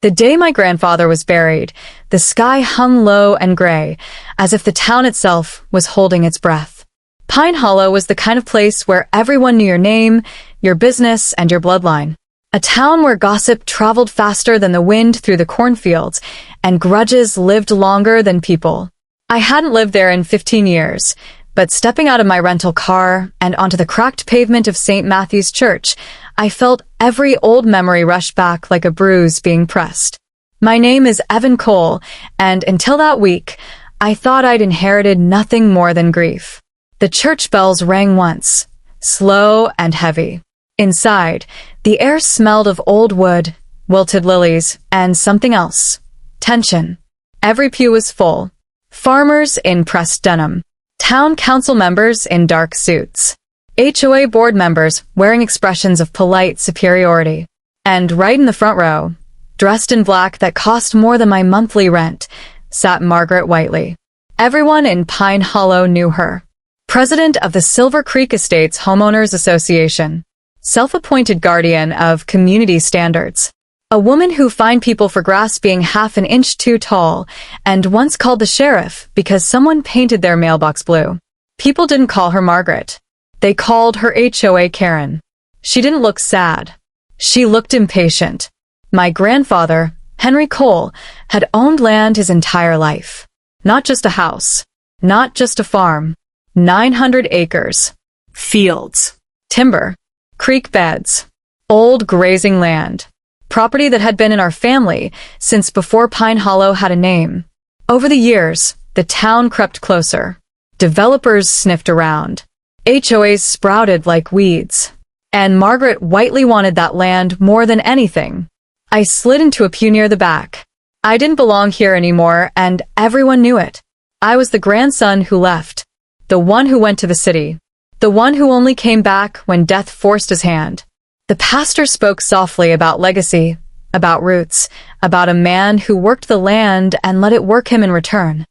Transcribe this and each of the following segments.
The day my grandfather was buried, the sky hung low and gray, as if the town itself was holding its breath. Pine Hollow was the kind of place where everyone knew your name, your business, and your bloodline. A town where gossip traveled faster than the wind through the cornfields, and grudges lived longer than people. I hadn't lived there in 15 years, but stepping out of my rental car and onto the cracked pavement of St. Matthew's Church, I felt every old memory rush back like a bruise being pressed. My name is Evan Cole, and until that week, I thought I'd inherited nothing more than grief. The church bells rang once, slow and heavy. Inside, the air smelled of old wood, wilted lilies, and something else. Tension. Every pew was full. Farmers in pressed denim. Town council members in dark suits. HOA board members wearing expressions of polite superiority. And right in the front row, dressed in black that cost more than my monthly rent, sat Margaret Whiteley. Everyone in Pine Hollow knew her. President of the Silver Creek Estates Homeowners Association. Self-appointed guardian of community standards. A woman who fined people for grass being half an inch too tall, and once called the sheriff because someone painted their mailbox blue. People didn't call her Margaret. They called her HOA Karen. She didn't look sad. She looked impatient. My grandfather, Henry Cole, had owned land his entire life. Not just a house. Not just a farm. 900 acres. Fields. Timber. Creek beds. Old grazing land. Property that had been in our family since before Pine Hollow had a name. Over the years, the town crept closer. Developers sniffed around. HOAs sprouted like weeds. And Margaret Whiteley wanted that land more than anything. I slid into a pew near the back. I didn't belong here anymore, and everyone knew it. I was the grandson who left. The one who went to the city. The one who only came back when death forced his hand. The pastor spoke softly about legacy, about roots, about a man who worked the land and let it work him in return.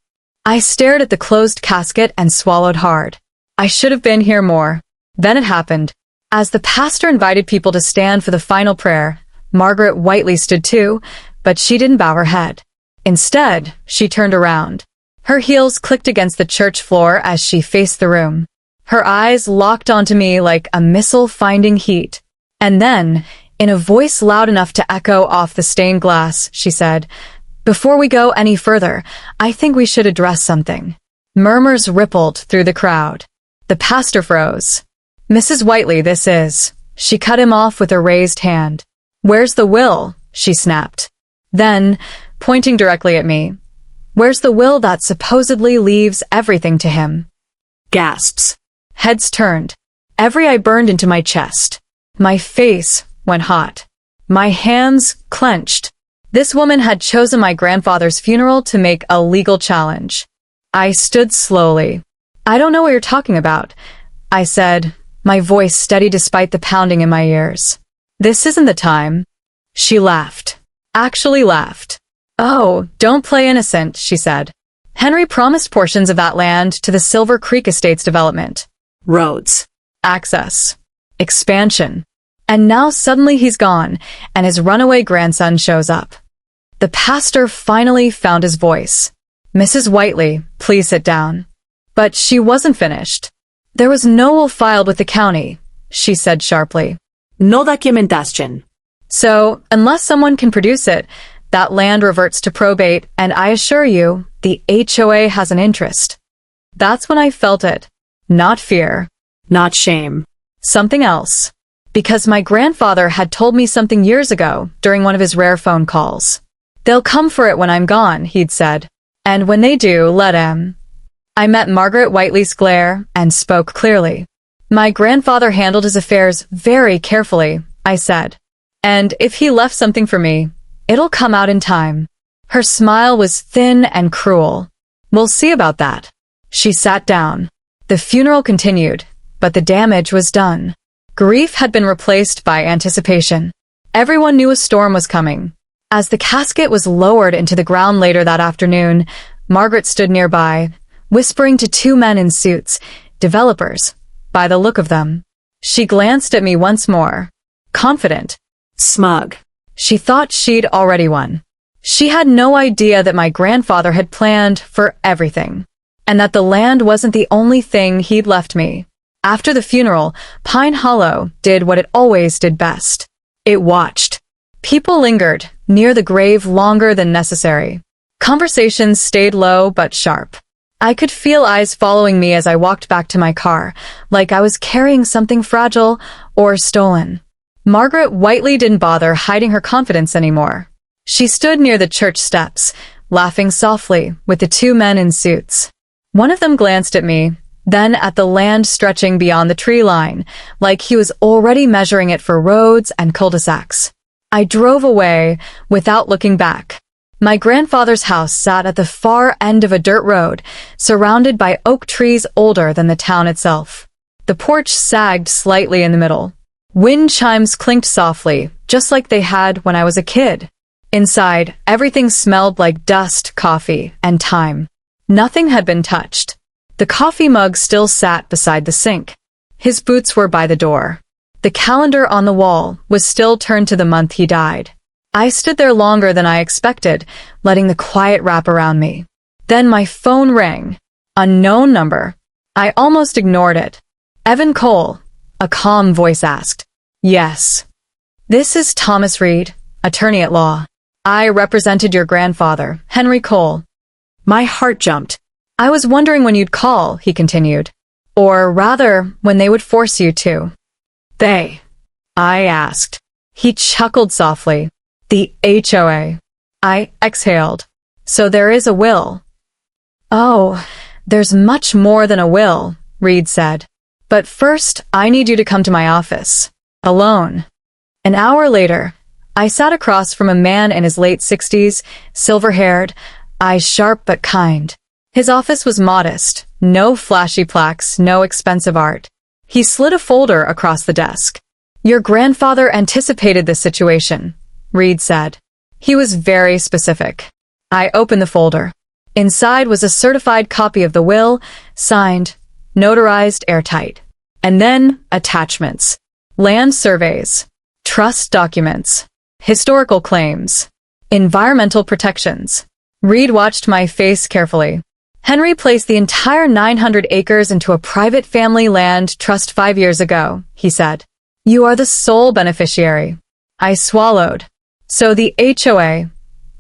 I stared at the closed casket and swallowed hard. I should have been here more. Then it happened. As the pastor invited people to stand for the final prayer, Margaret Whiteley stood too, but she didn't bow her head. Instead, she turned around. Her heels clicked against the church floor as she faced the room. Her eyes locked onto me like a missile finding heat. And then, in a voice loud enough to echo off the stained glass, she said, "Before we go any further, I think we should address something." Murmurs rippled through the crowd. The pastor froze. "Mrs. Whiteley, this is..." She cut him off with a raised hand. "Where's the will?" she snapped. Then, pointing directly at me, "Where's the will that supposedly leaves everything to him?" Gasps. Heads turned. Every eye burned into my chest. My face went hot. My hands clenched. This woman had chosen my grandfather's funeral to make a legal challenge. I stood slowly. "I don't know what you're talking about," I said, my voice steady despite the pounding in my ears. "This isn't the time." She laughed. Actually laughed. "Oh, don't play innocent," she said. "Henry promised portions of that land to the Silver Creek Estates development. Roads. Access. Expansion. And now suddenly he's gone, and his runaway grandson shows up." The pastor finally found his voice. "Mrs. Whiteley, please sit down." But she wasn't finished. "There was no will filed with the county," she said sharply. "No documentation. So, unless someone can produce it, that land reverts to probate, and I assure you, the HOA has an interest." That's when I felt it. Not fear. Not shame. Something else. Because my grandfather had told me something years ago during one of his rare phone calls. "They'll come for it when I'm gone," he'd said. "And when they do, let 'em." I met Margaret Whiteley's glare and spoke clearly. "My grandfather handled his affairs very carefully," I said. "And if he left something for me, it'll come out in time." Her smile was thin and cruel. "We'll see about that." She sat down. The funeral continued, but the damage was done. Grief had been replaced by anticipation. Everyone knew a storm was coming. As the casket was lowered into the ground later that afternoon, Margaret stood nearby, whispering to two men in suits, developers, by the look of them. She glanced at me once more. Confident. Smug. She thought she'd already won. She had no idea that my grandfather had planned for everything, and that the land wasn't the only thing he'd left me. After the funeral, Pine Hollow did what it always did best. It watched. People lingered near the grave longer than necessary. Conversations stayed low but sharp. I could feel eyes following me as I walked back to my car, like I was carrying something fragile or stolen. Margaret Whiteley didn't bother hiding her confidence anymore. She stood near the church steps, laughing softly with the two men in suits. One of them glanced at me, then at the land stretching beyond the tree line, like he was already measuring it for roads and cul-de-sacs. I drove away without looking back. My grandfather's house sat at the far end of a dirt road, surrounded by oak trees older than the town itself. The porch sagged slightly in the middle. Wind chimes clinked softly, just like they had when I was a kid. Inside, everything smelled like dust, coffee, and time. Nothing had been touched. The coffee mug still sat beside the sink. His boots were by the door. The calendar on the wall was still turned to the month he died. I stood there longer than I expected, letting the quiet wrap around me. Then my phone rang. Unknown number. I almost ignored it. Evan Cole, a calm voice asked. Yes. This is Thomas Reed, attorney at law. I represented your grandfather, Henry Cole. My heart jumped. I was wondering when you'd call, he continued. Or rather, when they would force you to. They? I asked. He chuckled softly. The HOA. I exhaled. So there is a will. Oh, there's much more than a will, Reed said. But first, I need you to come to my office. Alone. An hour later, I sat across from a man in his late 60s, silver-haired, eyes sharp but kind. His office was modest, no flashy plaques, no expensive art. He slid a folder across the desk. Your grandfather anticipated this situation, Reed said. He was very specific. I opened the folder. Inside was a certified copy of the will, signed, notarized, airtight. And then, attachments. Land surveys. Trust documents. Historical claims. Environmental protections. Reed watched my face carefully. Henry placed the entire 900 acres into a private family land trust 5 years ago, he said. You are the sole beneficiary. I swallowed. So the HOA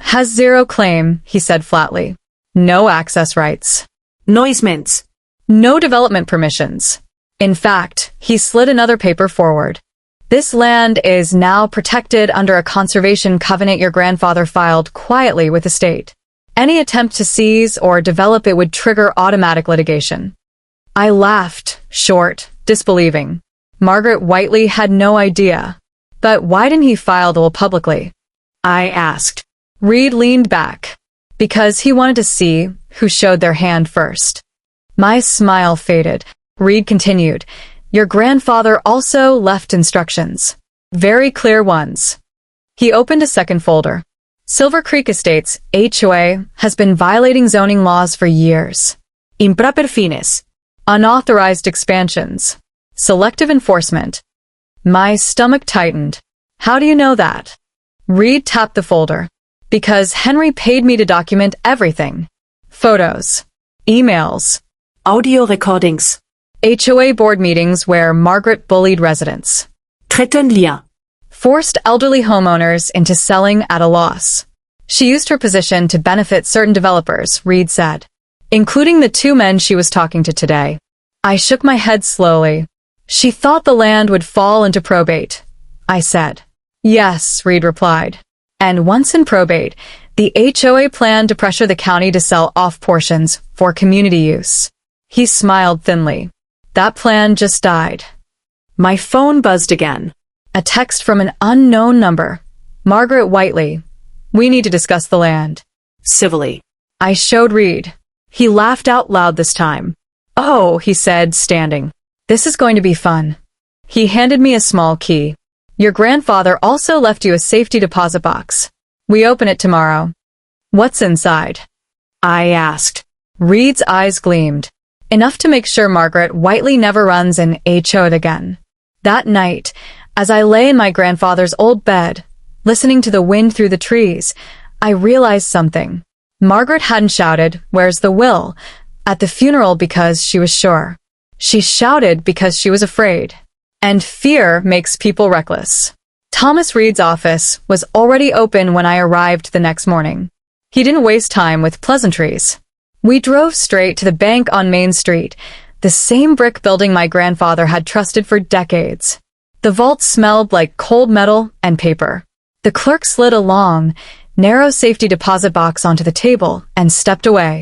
has zero claim, he said flatly. No access rights. No easements. No development permissions. In fact, he slid another paper forward. This land is now protected under a conservation covenant your grandfather filed quietly with the state. Any attempt to seize or develop it would trigger automatic litigation. I laughed, short, disbelieving. Margaret Whiteley had no idea. But why didn't he file the will publicly? I asked. Reed leaned back. Because he wanted to see who showed their hand first. My smile faded. Reed continued. Your grandfather also left instructions. Very clear ones. He opened a second folder. Silver Creek Estates, HOA, has been violating zoning laws for years. Improper fines. Unauthorized expansions. Selective enforcement. My stomach tightened. How do you know that? Reed tapped the folder. Because Henry paid me to document everything. Photos. Emails. Audio recordings. HOA board meetings where Margaret bullied residents. Traite lien. Forced elderly homeowners into selling at a loss. She used her position to benefit certain developers, Reed said, including the two men she was talking to today. I shook my head slowly. She thought the land would fall into probate, I said. Yes, Reed replied. And once in probate, the HOA planned to pressure the county to sell off portions for community use. He smiled thinly. That plan just died. My phone buzzed again. A text from an unknown number. Margaret Whiteley. We need to discuss the land. Civilly. I showed Reed. He laughed out loud this time. Oh, he said, standing. This is going to be fun. He handed me a small key. Your grandfather also left you a safety deposit box. We open it tomorrow. What's inside? I asked. Reed's eyes gleamed. Enough to make sure Margaret Whiteley never runs an HOA again. That night, as I lay in my grandfather's old bed, listening to the wind through the trees, I realized something. Margaret hadn't shouted, "Where's the will?" at the funeral because she was sure. She shouted because she was afraid. And fear makes people reckless. Thomas Reed's office was already open when I arrived the next morning. He didn't waste time with pleasantries. We drove straight to the bank on Main Street, the same brick building my grandfather had trusted for decades. The vault smelled like cold metal and paper. The clerk slid a long, narrow safety deposit box onto the table and stepped away.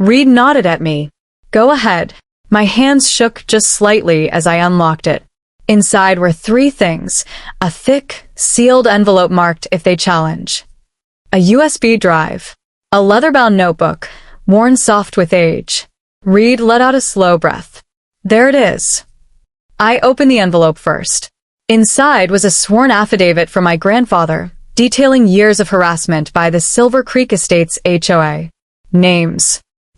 Reed nodded at me. "Go ahead." My hands shook just slightly as I unlocked it. Inside were three things: a thick, sealed envelope marked "If they challenge," a USB drive, a leather-bound notebook, worn soft with age. Reed let out a slow breath. There it is. I opened the envelope first. Inside was a sworn affidavit from my grandfather, detailing years of harassment by the Silver Creek Estates HOA. Names,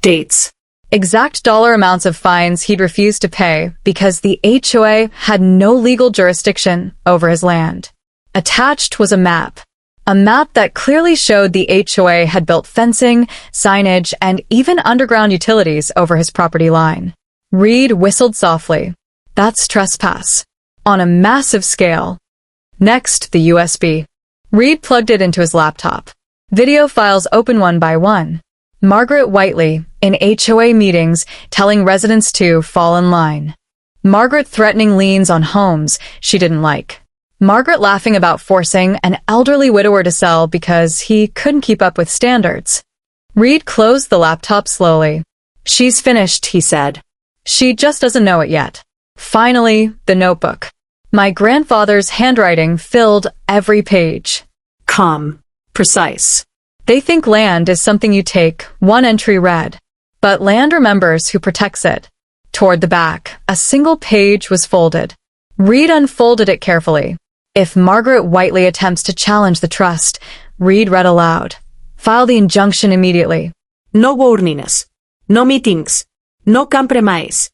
dates, exact dollar amounts of fines he'd refused to pay because the HOA had no legal jurisdiction over his land. Attached was a map that clearly showed the HOA had built fencing, signage, and even underground utilities over his property line. Reed whistled softly. That's trespass. On a massive scale. Next, the USB. Reed plugged it into his laptop. Video files open one by one. Margaret Whiteley, in HOA meetings, telling residents to fall in line. Margaret threatening liens on homes she didn't like. Margaret laughing about forcing an elderly widower to sell because he couldn't keep up with standards. Reed closed the laptop slowly. "She's finished," he said. "She just doesn't know it yet." Finally, the notebook. My grandfather's handwriting filled every page. Calm. Precise. They think land is something you take, one entry read. But land remembers who protects it. Toward the back, a single page was folded. Reed unfolded it carefully. "If Margaret Whiteley attempts to challenge the trust," Reed read aloud, "file the injunction immediately. No warnings. No meetings. No compromise."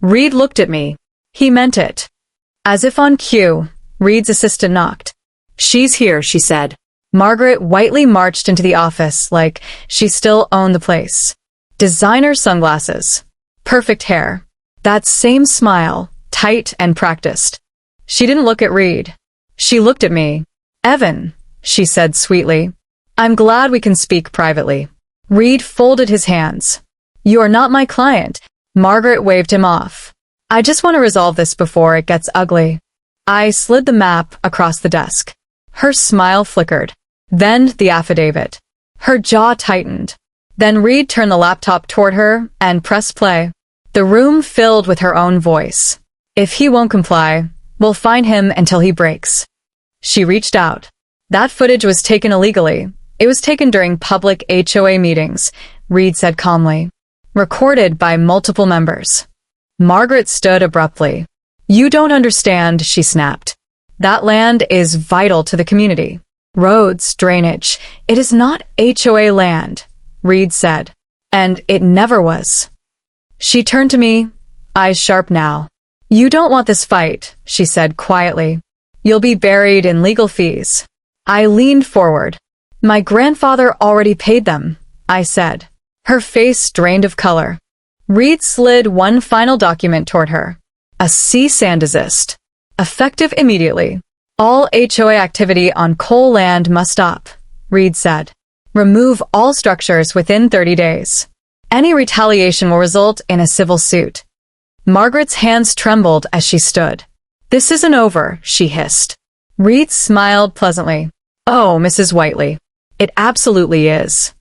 Reed looked at me. He meant it. As if on cue, Reed's assistant knocked. "She's here," she said. Margaret Whiteley marched into the office like she still owned the place. Designer sunglasses. Perfect hair. That same smile, tight and practiced. She didn't look at Reed. She looked at me. "Evan," she said sweetly, "I'm glad we can speak privately." Reed folded his hands. "You are not my client." Margaret waved him off. "I just want to resolve this before it gets ugly." I slid the map across the desk. Her smile flickered. Then the affidavit. Her jaw tightened. Then Reed turned the laptop toward her and pressed play. The room filled with her own voice. "If he won't comply, we'll fine him until he breaks." She reached out. "That footage was taken illegally. It was taken during public HOA meetings," Reed said calmly. "Recorded by multiple members." Margaret stood abruptly. "You don't understand," she snapped. "That land is vital to the community. Roads, drainage. It is not HOA land," Reed said. "And it never was." She turned to me, eyes sharp now. "You don't want this fight," she said quietly. "You'll be buried in legal fees." I leaned forward. "My grandfather already paid them," I said. Her face drained of color. Reed slid one final document toward her. A cease and desist. Effective immediately. "All HOA activity on coal land must stop," Reed said. "Remove all structures within 30 days. Any retaliation will result in a civil suit." Margaret's hands trembled as she stood. "This isn't over," she hissed. Reed smiled pleasantly. "Oh, Mrs. Whiteley, it absolutely is."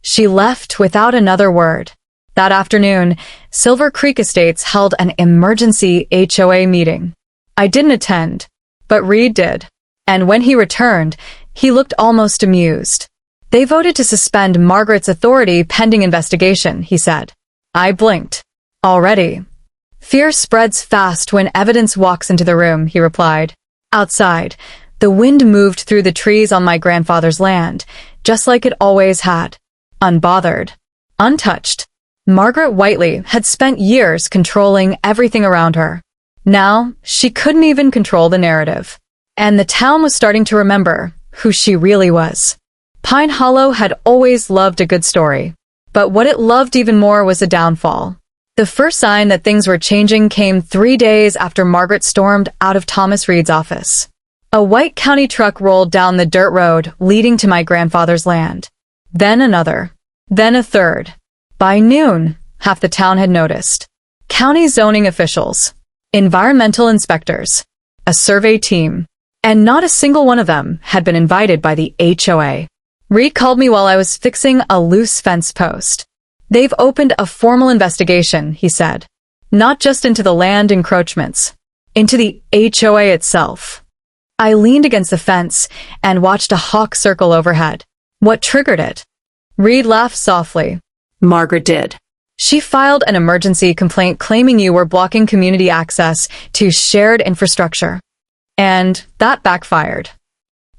She left without another word. That afternoon, Silver Creek Estates held an emergency HOA meeting. I didn't attend, but Reed did. And when he returned, he looked almost amused. "They voted to suspend Margaret's authority pending investigation," he said. I blinked. "Already?" "Fear spreads fast when evidence walks into the room," he replied. Outside, the wind moved through the trees on my grandfather's land, just like it always had. Unbothered. Untouched. Margaret Whiteley had spent years controlling everything around her. Now, she couldn't even control the narrative. And the town was starting to remember who she really was. Pine Hollow had always loved a good story. But what it loved even more was a downfall. The first sign that things were changing came 3 days after Margaret stormed out of Thomas Reed's office. A white county truck rolled down the dirt road leading to my grandfather's land. Then another. Then a third. By noon, half the town had noticed. County zoning officials, environmental inspectors, a survey team, and not a single one of them had been invited by the HOA. Reed called me while I was fixing a loose fence post. They've opened a formal investigation, he said. Not just into the land encroachments, into the HOA itself. I leaned against the fence and watched a hawk circle overhead. What triggered it? Reed laughed softly. Margaret did. She filed an emergency complaint claiming you were blocking community access to shared infrastructure. And that backfired.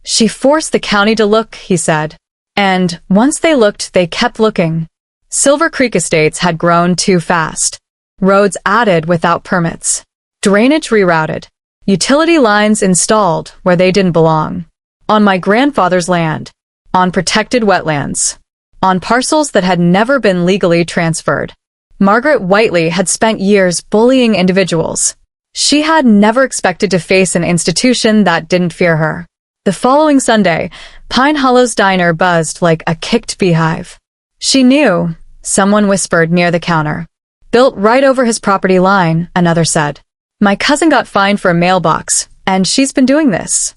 She forced the county to look, he said. And once they looked, they kept looking. Silver Creek Estates had grown too fast. Roads added without permits. Drainage rerouted. Utility lines installed where they didn't belong. On my grandfather's land. On protected wetlands. On parcels that had never been legally transferred. Margaret Whiteley had spent years bullying individuals. She had never expected to face an institution that didn't fear her. The following Sunday, Pine Hollow's diner buzzed like a kicked beehive. She knew. Someone whispered near the counter. Built right over his property line, another said. My cousin got fined for a mailbox, and she's been doing this.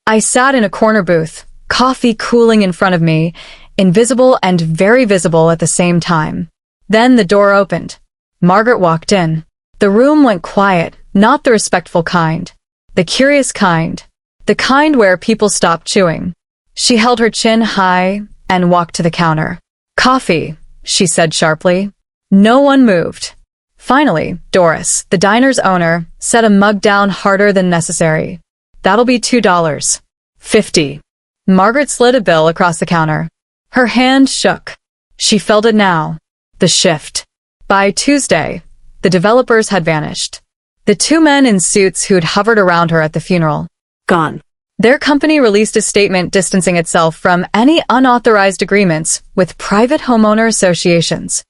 I sat in a corner booth, coffee cooling in front of me, invisible and very visible at the same time. Then the door opened. Margaret walked in. The room went quiet, not the respectful kind. The curious kind. The kind where people stopped chewing. She held her chin high and walked to the counter. Coffee, she said sharply. No one moved. Finally, Doris, the diner's owner, set a mug down harder than necessary. That'll be $2.50. Margaret slid a bill across the counter. Her hand shook. She felt it now. The shift. By Tuesday, the developers had vanished. The 2 men in suits who'd hovered around her at the funeral. Gone. Their company released a statement distancing itself from any unauthorized agreements with private homeowner associations.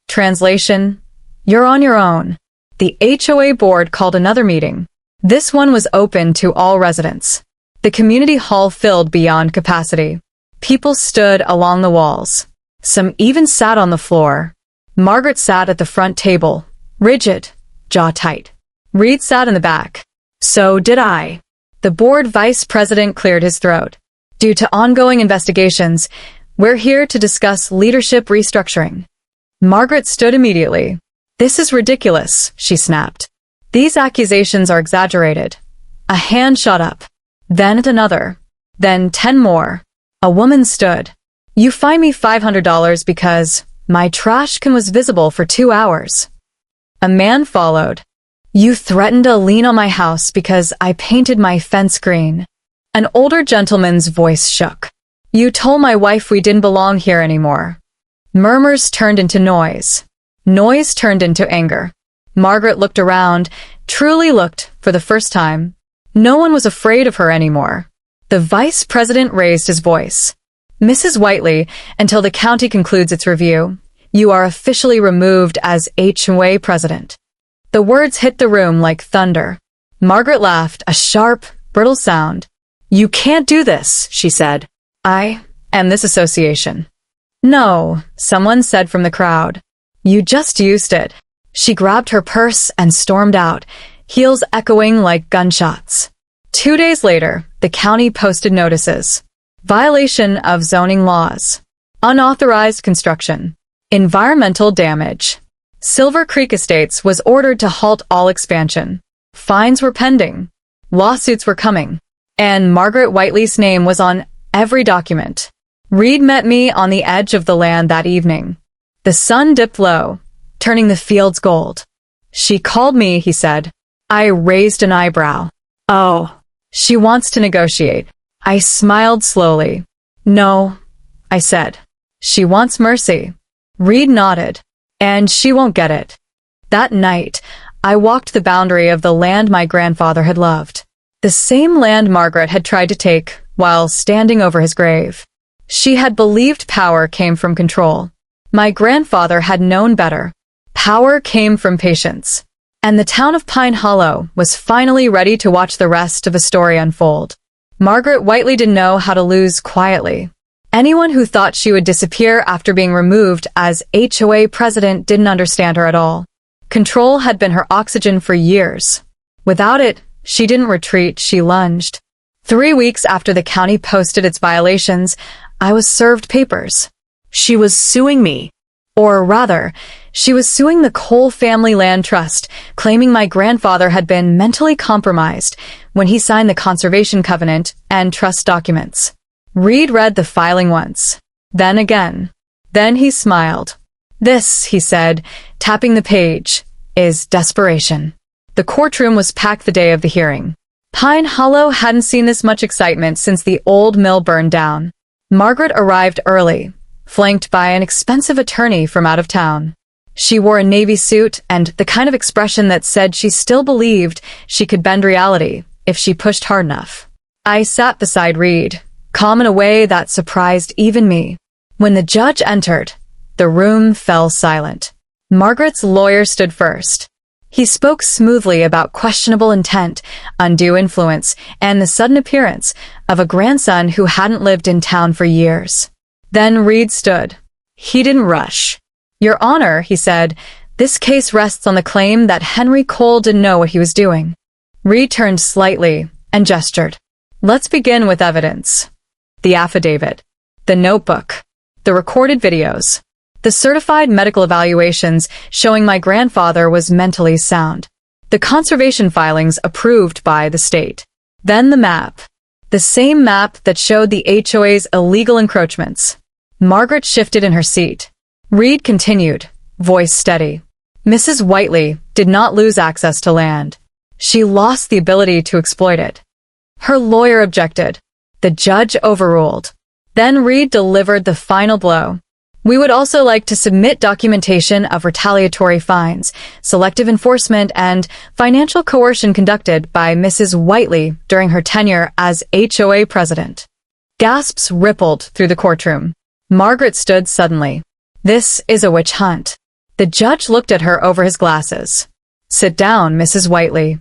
Translation: you're on your own. The HOA board called another meeting. This one was open to all residents. The community hall filled beyond capacity. People stood along the walls. Some even sat on the floor. Margaret sat at the front table, rigid, jaw tight. Reed sat in the back. So did I. The board vice president cleared his throat. Due to ongoing investigations, we're here to discuss leadership restructuring. Margaret stood immediately. This is ridiculous, she snapped. These accusations are exaggerated. A hand shot up. Then another. Then 10 more. A woman stood. You fine me $500 because my trash can was visible for 2 hours. A man followed. You threatened a lien on my house because I painted my fence green. An older gentleman's voice shook. You told my wife we didn't belong here anymore. Murmurs turned into noise. Noise turned into anger. Margaret looked around, truly looked, for the first time. No one was afraid of her anymore. The vice president raised his voice. Mrs. Whiteley, until the county concludes its review, you are officially removed as HOA president. The words hit the room like thunder. Margaret laughed, a sharp, brittle sound. You can't do this, she said. I am this association. No, someone said from the crowd. You just used it. She grabbed her purse and stormed out, heels echoing like gunshots. 2 days later, the county posted notices. Violation of zoning laws. Unauthorized construction. Environmental damage. Silver Creek Estates was ordered to halt all expansion. Fines were pending. Lawsuits were coming. And Margaret Whiteley's name was on every document. Reed met me on the edge of the land that evening. The sun dipped low, turning the fields gold. She called me, he said. I raised an eyebrow. Oh, she wants to negotiate. I smiled slowly. No, I said. She wants mercy. Reed nodded. And she won't get it. That night, I walked the boundary of the land my grandfather had loved. The same land Margaret had tried to take while standing over his grave. She had believed power came from control. My grandfather had known better. Power came from patience. And the town of Pine Hollow was finally ready to watch the rest of the story unfold. Margaret Whiteley didn't know how to lose quietly. Anyone who thought she would disappear after being removed as HOA president didn't understand her at all. Control had been her oxygen for years. Without it, she didn't retreat, she lunged. 3 weeks after the county posted its violations, I was served papers. She was suing me. Or rather, she was suing the Cole Family Land Trust, claiming my grandfather had been mentally compromised when he signed the conservation covenant and trust documents. Reed read the filing once, then again. Then he smiled. This, he said, tapping the page, is desperation. The courtroom was packed the day of the hearing. Pine Hollow hadn't seen this much excitement since the old mill burned down. Margaret arrived early, flanked by an expensive attorney from out of town. She wore a navy suit and the kind of expression that said she still believed she could bend reality if she pushed hard enough. I sat beside Reed, calm in a way that surprised even me. When the judge entered, the room fell silent. Margaret's lawyer stood first. He spoke smoothly about questionable intent, undue influence, and the sudden appearance of a grandson who hadn't lived in town for years. Then Reed stood. He didn't rush. Your Honor, he said, this case rests on the claim that Henry Cole didn't know what he was doing. Reed turned slightly and gestured. Let's begin with evidence. The affidavit, the notebook, the recorded videos, the certified medical evaluations showing my grandfather was mentally sound, the conservation filings approved by the state. Then the map, the same map that showed the HOA's illegal encroachments. Margaret shifted in her seat. Reed continued, voice steady. Mrs. Whiteley did not lose access to land. She lost the ability to exploit it. Her lawyer objected. The judge overruled. Then Reed delivered the final blow. We would also like to submit documentation of retaliatory fines, selective enforcement, and financial coercion conducted by Mrs. Whiteley during her tenure as HOA president. Gasps rippled through the courtroom. Margaret stood suddenly. This is a witch hunt. The judge looked at her over his glasses. Sit down, Mrs. Whiteley.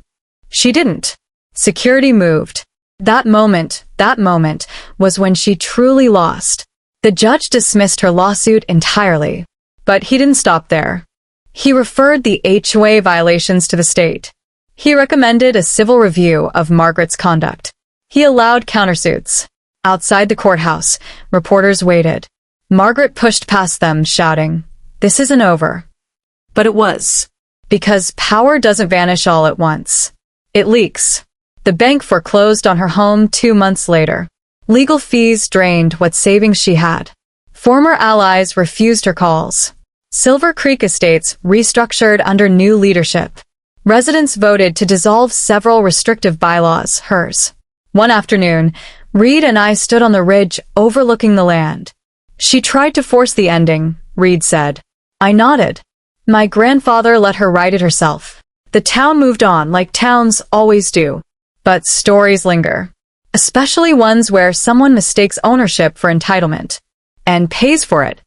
She didn't. Security moved. That moment was when she truly lost. The judge dismissed her lawsuit entirely. But he didn't stop there. He referred the HOA violations to the state. He recommended a civil review of Margaret's conduct. He allowed countersuits. Outside the courthouse, reporters waited. Margaret pushed past them, shouting, "This isn't over." But it was. Because power doesn't vanish all at once. It leaks. The bank foreclosed on her home 2 months later. Legal fees drained what savings she had. Former allies refused her calls. Silver Creek Estates restructured under new leadership. Residents voted to dissolve several restrictive bylaws, hers. One afternoon, Reed and I stood on the ridge overlooking the land. She tried to force the ending, Reed said. I nodded. My grandfather let her write it herself. The town moved on like towns always do. But stories linger. Especially ones where someone mistakes ownership for entitlement. And pays for it.